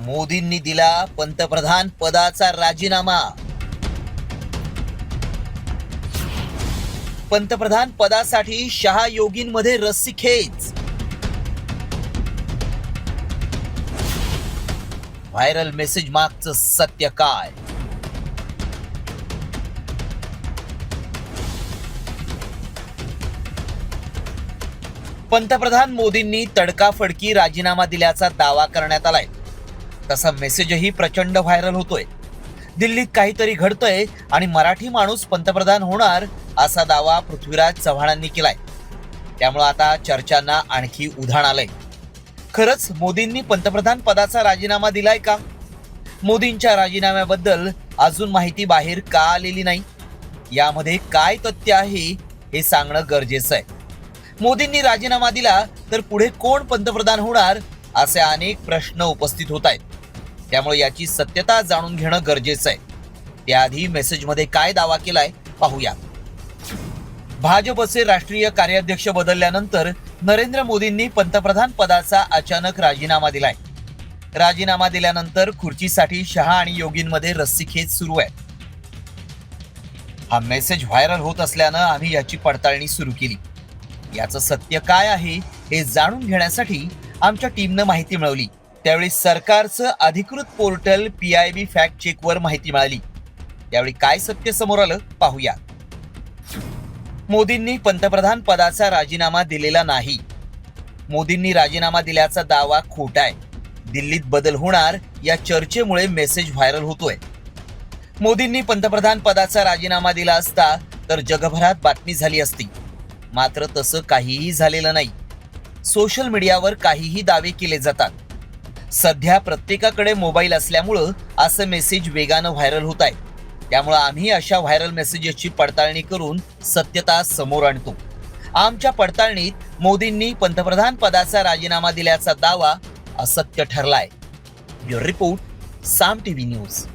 मोदींनी दिला पंतप्रधान पदाचा राजीनामा. पंतप्रधान पदासाठी शहा योगींमध्ये रस्सीखेच. व्हायरल मेसेज मागचं सत्य काय? पंतप्रधान मोदींनी तडकाफडकी राजीनामा दिल्याचा दावा करण्यात आलाय. तसा मेसेजही प्रचंड व्हायरल होतोय. दिल्लीत काहीतरी घडतंय आणि मराठी माणूस पंतप्रधान होणार असा दावा पृथ्वीराज चव्हाणांनी केलाय. त्यामुळे आता चर्चांना आणखी उधाण आलंय. खरंच मोदींनी पंतप्रधान पदाचा राजीनामा दिलाय का? मोदींच्या राजीनाम्याबद्दल अजून माहिती बाहेर का आलेली नाही? यामध्ये काय तथ्य आहे हे सांगणं गरजेचं आहे. मोदींनी राजीनामा दिला तर पुढे कोण पंतप्रधान होणार असे अनेक प्रश्न उपस्थित होत आहेत. त्यामुळे याची सत्यता जाणून घेणं गरजेचं आहे. त्याआधी मेसेजमध्ये काय दावा केलाय पाहूया. भाजपचे राष्ट्रीय कार्याध्यक्ष बदलल्यानंतर नरेंद्र मोदींनी पंतप्रधान पदाचा अचानक राजीनामा दिलाय. राजीनामा दिल्यानंतर खुर्चीसाठी शहा आणि योगींमध्ये रस्सीखेच सुरू आहे. हा मेसेज व्हायरल होत असल्यानं आम्ही याची पडताळणी सुरू केली. याचं सत्य काय आहे हे जाणून घेण्यासाठी आमच्या टीमनं माहिती मिळवली. त्यावेळी सरकारचं अधिकृत पोर्टल PIB फॅक्ट चेकवर माहिती मिळाली. त्यावेळी काय सत्य समोर आलं पाहूया. मोदींनी पंतप्रधान पदाचा राजीनामा दिलेला नाही. मोदींनी राजीनामा दिल्याचा दावा खोटा आहे. दिल्लीत बदल होणार या चर्चेमुळे मेसेज व्हायरल होतोय. मोदींनी पंतप्रधान पदाचा राजीनामा दिला असता तर जगभरात बातमी झाली असती. मात्र तसं काहीही झालेलं नाही. सोशल मीडियावर काहीही दावे केले जातात. सध्या प्रत्येकाकडे मोबाईल असल्यामुळं असं मेसेज वेगानं व्हायरल होत आहे. त्यामुळं आम्ही अशा व्हायरल मेसेजेसची पडताळणी करून सत्यता समोर आणतो. आमच्या पडताळणीत मोदींनी पंतप्रधान पदाचा राजीनामा दिल्याचा दावा असत्य ठरलाय. ब्युरो रिपोर्ट, साम TV न्यूज.